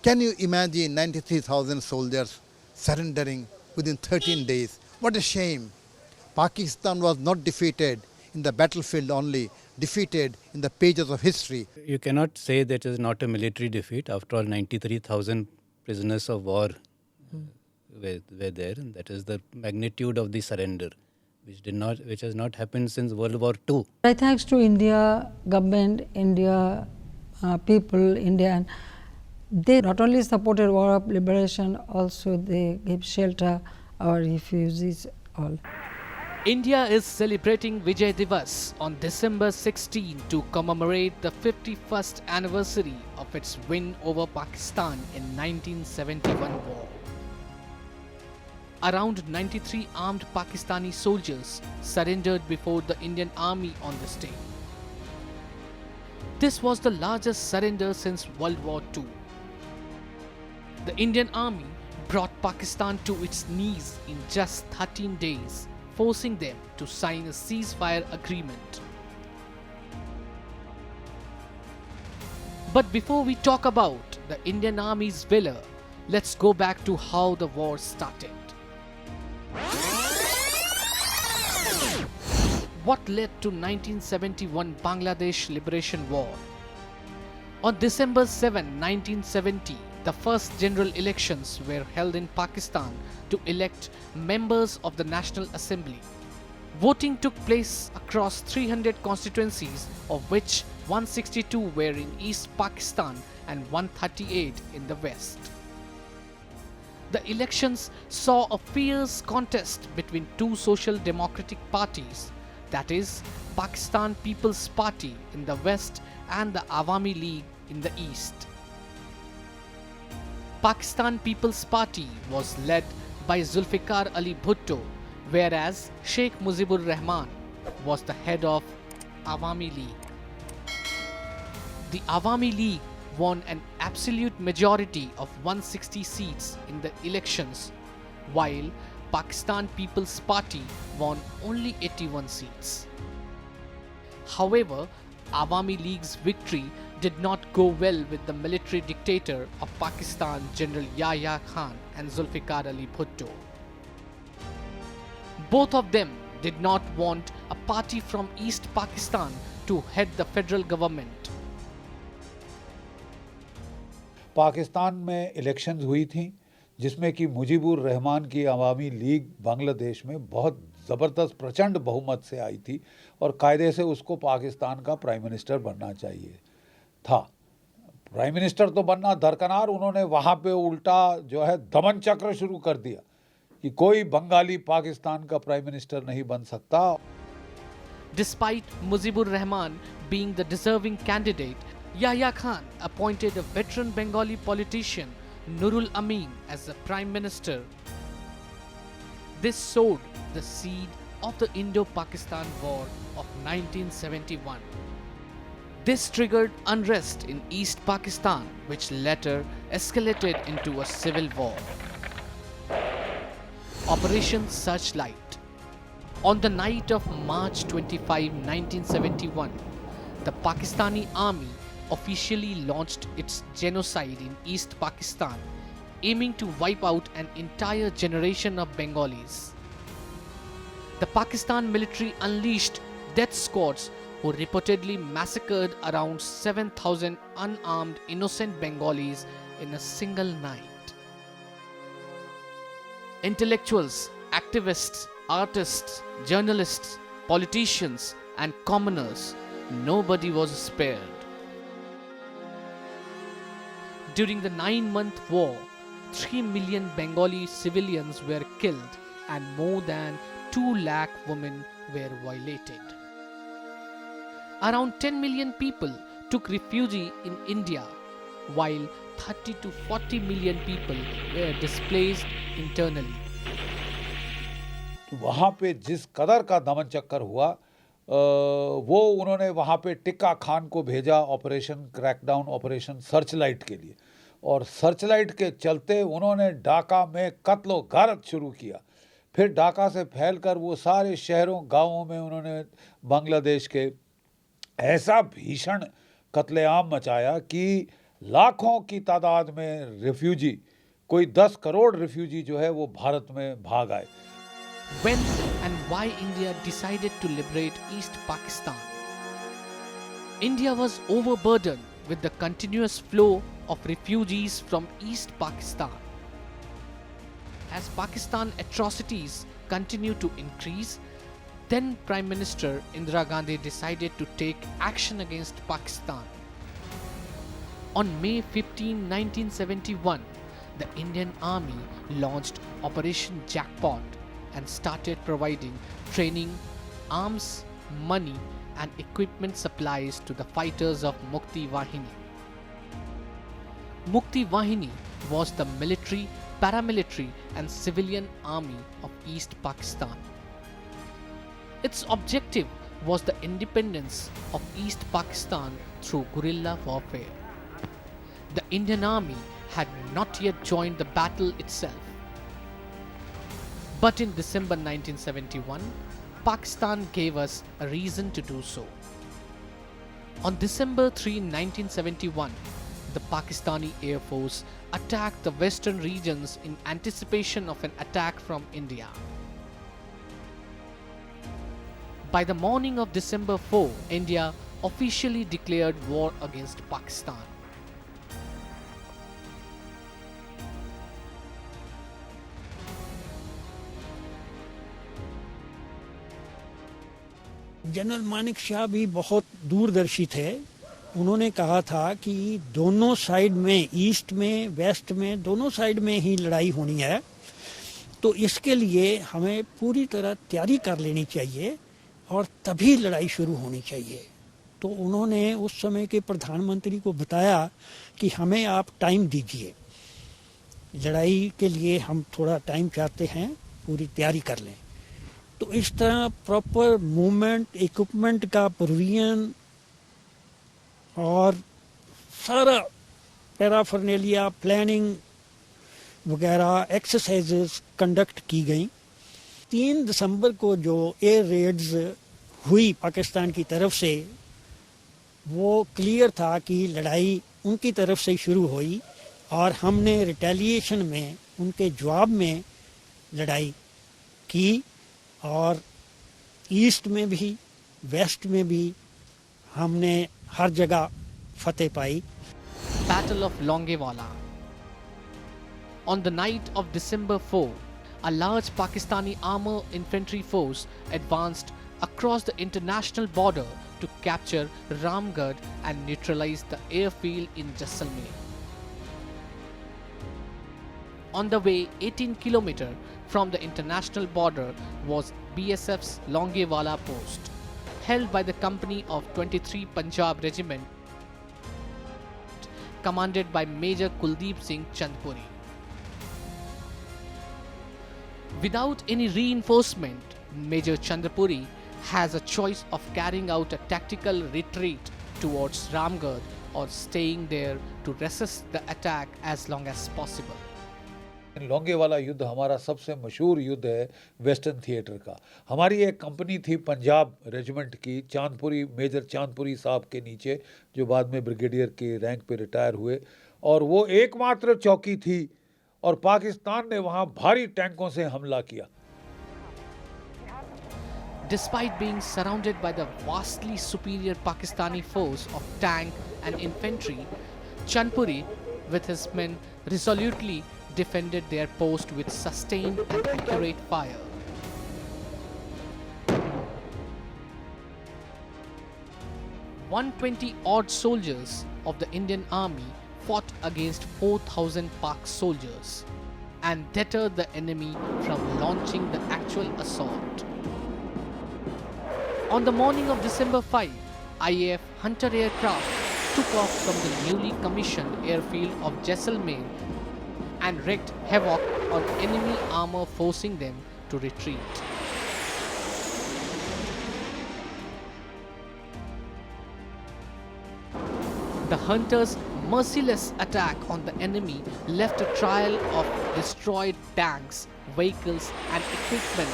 Can you imagine 93,000 soldiers surrendering within 13 days? What a shame. Pakistan was not defeated in the battlefield only, defeated in the pages of history. You cannot say that it is not a military defeat. After all, 93,000 prisoners of war were there, and that is the magnitude of the surrender, which has not happened since World War II. Thanks to India government, India people, Indian, they not only supported war of liberation, also they gave shelter our refugees all. India is celebrating Vijay Divas on December 16 to commemorate the 51st anniversary of its win over Pakistan in 1971 war. Around 93 armed Pakistani soldiers surrendered before the Indian Army on this day. This was the largest surrender since World War II. The Indian Army brought Pakistan to its knees in just 13 days, forcing them to sign a ceasefire agreement. But before we talk about the Indian Army's valor, let's go back to how the war started. What led to 1971 Bangladesh Liberation War? On December 7, 1970, the first general elections were held in Pakistan to elect members of the National Assembly. Voting took place across 300 constituencies, of which 162 were in East Pakistan and 138 in the West. The elections saw a fierce contest between two social democratic parties, that is, Pakistan People's Party in the West and the Awami League in the East. Pakistan People's Party was led by Zulfikar Ali Bhutto, whereas Sheikh Mujibur Rahman was the head of Awami League. The Awami League won an absolute majority of 160 seats in the elections, while Pakistan People's Party won only 81 seats. However, Awami League's victory did not go well with the military dictator of Pakistan, General Yahya Khan and Zulfikar Ali Bhutto. Both of them did not want a party from East Pakistan to head the federal government. Pakistan में elections हुई थी जिसमें कि मुजीबुर रहमान की अवामी league Bangladesh में बहुत ज़बरदस्त प्रचंड बहुमत से आई थी और कायदे से उसको पाकिस्तान का प्राइम मिनिस्टर बनना चाहिए था। प्राइम मिनिस्टर तो बनना दरकनार, उन्होंने वहाँ पे उल्टा जो है दमन चक्र शुरू कर दिया कि कोई बंगाली पाकिस्तान का प्राइम मिनिस्टर नहीं बन सकता। Despite Mujibur Rahman being the deserving candidate, Yahya Khan appointed a veteran Bengali politician, Nurul Amin, as the Prime Minister. This sowed the seed of the Indo-Pakistan War of 1971. This triggered unrest in East Pakistan, which later escalated into a civil war. Operation Searchlight. On the night of March 25, 1971, the Pakistani army officially launched its genocide in East Pakistan, aiming to wipe out an entire generation of Bengalis. The Pakistan military unleashed death squads who reportedly massacred around 7,000 unarmed innocent Bengalis in a single night. Intellectuals, activists, artists, journalists, politicians, and commoners, nobody was spared. During the 9-month war, 3 million Bengali civilians were killed and more than 2 lakh women were violated. Around 10 million people took refuge in India, while 30 to 40 million people were displaced internally. वहाँ पे जिस कदर का दमन चक्कर हुआ वो उन्होंने वहाँ पे टिक्का खान को भेजा ऑपरेशन क्रैकडाउन, ऑपरेशन सर्चलाइट के लिए, और सर्चलाइट के चलते उन्होंने ढाका में कत्लो गारत शुरू किया। फिर ढाका से फैलकर वो सारे शहरों गांवों में उन्होंने बांग्लादेश के ऐसा भीषण कत्लेआम मचाया कि लाखों की तादाद में रिफ्यूजी, कोई 10 करोड़ रिफ्यूजी जो है वो भारत में भाग आए। When and why India decided to liberate East Pakistan? India was overburdened with the continuous flow of refugees from East Pakistan. As Pakistan atrocities continued to increase, then Prime Minister Indira Gandhi decided to take action against Pakistan. On May 15, 1971, the Indian Army launched Operation Jackpot and started providing training, arms, money, and equipment supplies to the fighters of Mukti Wahini. Mukti Wahini was the military, paramilitary, and civilian army of East Pakistan. Its objective was the independence of East Pakistan through guerrilla warfare. The Indian Army had not yet joined the battle itself. But in December 1971, Pakistan gave us a reason to do so. On December 3, 1971, the Pakistani Air Force attacked the western regions in anticipation of an attack from India. By the morning of December 4, India officially declared war against Pakistan. General Manik Shah भी बहुत दूरदर्शी थे। उन्होंने कहा था कि दोनों side में, ईस्ट में, वेस्ट में, दोनों साइड में ही लड़ाई होनी है, तो इसके लिए हमें पूरी तरह तैयारी कर लेनी चाहिए और तभी लड़ाई शुरू होनी चाहिए। तो उन्होंने उस समय के प्रधानमंत्री को बताया कि हमें आप टाइम दीजिए, लड़ाई के लिए हम थोड़ा टाइम चाहते हैं, पूरी तैयारी कर लें। तो इस तरह प्रॉपर मूवमेंट, इक्विपमेंट का प्रोविजन और सारा पैराफर्नेलिया, प्लानिंग वगैरह एक्सरसाइजेस कंडक्ट की गई। 3 दिसंबर को जो एयर रेड्स हुई पाकिस्तान की तरफ से, वो क्लियर था कि लड़ाई उनकी तरफ से शुरू हुई और हमने रिटेलिएशन में, उनके जवाब में लड़ाई की और ईस्ट में भी, वेस्ट में भी हमने हर जगह फतेह पाई। Battle of Longewala. On the night of December 4, a large Pakistani armored infantry force advanced across the international border to capture Ramgarh and neutralize the airfield in Jaisalmer. On the way, 18 km from the international border was BSF's Longewala post, held by the company of 23 Punjab Regiment, commanded by Major Kuldeep Singh Chandpuri. Without any reinforcement, Major Chandpuri has a choice of carrying out a tactical retreat towards Ramgarh or staying there to resist the attack as long as possible. Longewala युद्ध हमारा सबसे मशहूर युद्ध है western theatre का। हमारी एक company थी पंजाब रेजिमेंट की, चांदपुरी, मेजर चांदपुरी साहब के नीचे, जो बाद में ब्रिगेडियर के रैंक पे रिटायर हुए, और वो एकमात्र चौकी थी और पाकिस्तान ने वहां भारी टैंकों से हमला किया। Despite being surrounded by the vastly superior Pakistani force of tank and infantry, Chandpuri with his men resolutely defended their post with sustained and accurate fire. "120-odd soldiers of the Indian Army fought against 4,000 Pak soldiers and deterred the enemy from launching the actual assault. On the morning of December 5, IAF Hunter aircraft took off from the newly commissioned airfield of Jaisalmer and wreaked havoc on enemy armor, forcing them to retreat. The Hunters' merciless attack on the enemy left a trail of destroyed tanks, vehicles and equipment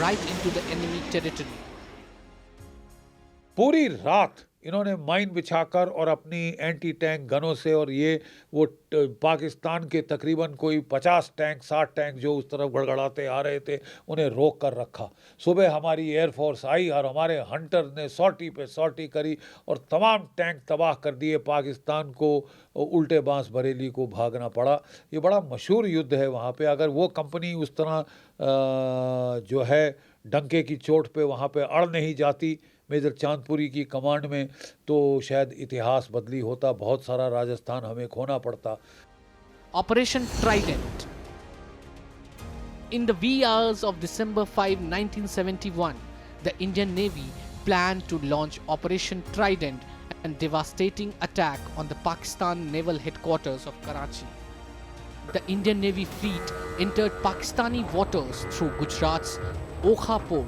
right into the enemy territory. पूरी रात इन्होंने mine बिछाकर और अपनी anti tank गनों से और ये वो पाकिस्तान के तकरीबन कोई 50 टैंक 60 टैंक जो उस तरफ गड़गड़ाते आ रहे थे उन्हें रोक कर रखा। सुबह हमारी एयरफोर्स आई और हमारे हंटर ने सॉर्टी पे सॉर्टी करी और तमाम टैंक तबाह कर दिए। पाकिस्तान को उल्टे बांस बरेली को भागना पड़ा। ये बड़ा मशहूर युद्ध है वहाँ पे। अगर वो कंपनी उस तरह जो है डंके की चोट पे वहाँ पे अड़ नहीं जाती मेजर चांदपुरी की कमांड में, तो शायद इतिहास बदली होता, बहुत सारा राजस्थान हमें खोना पड़ता। Operation Trident. In the wee hours of December 5, 1971, the Indian Navy planned to launch Operation Trident, a devastating attack on the Pakistan naval headquarters of Karachi. The Indian Navy fleet entered Pakistani waters through Gujarat's Okha port.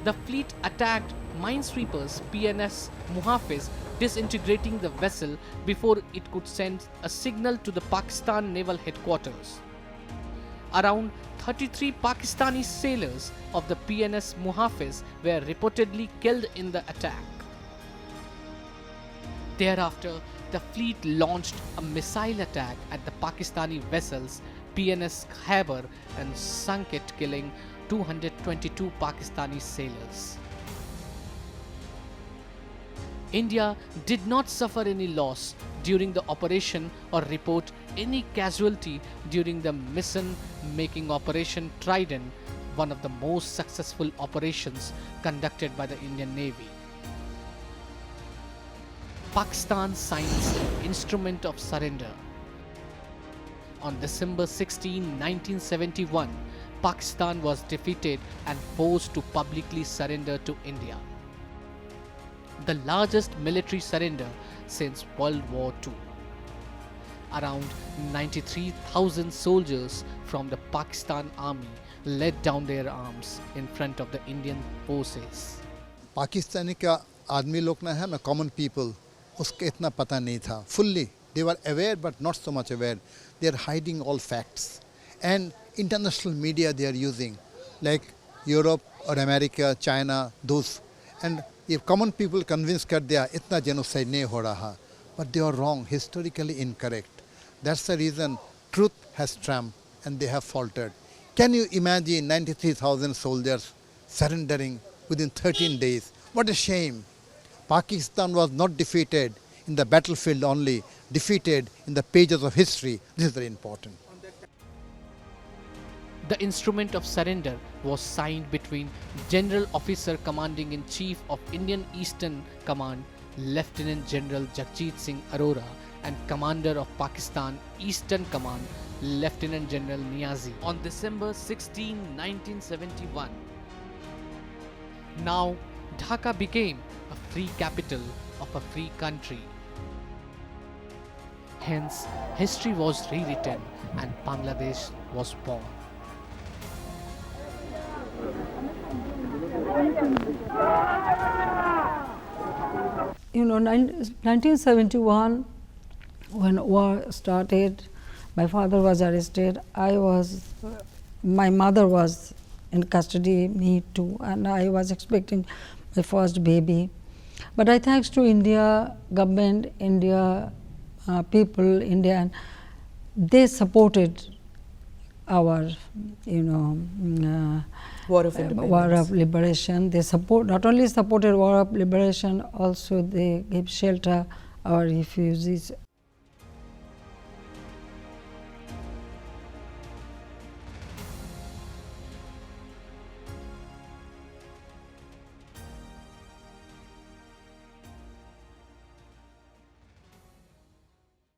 The fleet attacked minesweepers PNS Muhafiz, disintegrating the vessel before it could send a signal to the Pakistan naval headquarters. Around 33 Pakistani sailors of the PNS Muhafiz were reportedly killed in the attack. Thereafter, the fleet launched a missile attack at the Pakistani vessels PNS Khyber and sunk it, killing 222 Pakistani sailors. India did not suffer any loss during the operation or report any casualty during the mission-making Operation Trident, one of the most successful operations conducted by the Indian Navy. Pakistan signs Instrument of Surrender. On December 16, 1971, Pakistan was defeated and forced to publicly surrender to India, the largest military surrender since World War II. Around 93,000 soldiers from the Pakistan army laid down their arms in front of the Indian forces. Pakistani का आदमी लोग ना है ना common people उसका इतना पता नहीं था fully they were aware but not so much aware they are hiding all facts and international media they are using like Europe or America, China, those, and if common people convince कर दिया इतना genocide नहीं हो रहा, but they are wrong, historically incorrect. That's the reason truth has triumphed and they have faltered. Can you imagine 93,000 soldiers surrendering within 13 days? What a shame. Pakistan was not defeated in the battlefield only, defeated in the pages of history. This is very important. The instrument of surrender was signed between General Officer Commanding in Chief of Indian Eastern Command, Lieutenant General Jagjit Singh Arora, and Commander of Pakistan Eastern Command, Lieutenant General Niazi, on December 16, 1971. Now, Dhaka became a free capital of a free country. Hence, history was rewritten and Bangladesh was born. You know, 1971, when war started, my father was arrested. My mother was in custody, me too, and I was expecting my first baby. But I thanks to India government, India people, Indian, they supported our, War of Independence. War of Liberation. They not only supported War of Liberation, also they gave shelter our refugees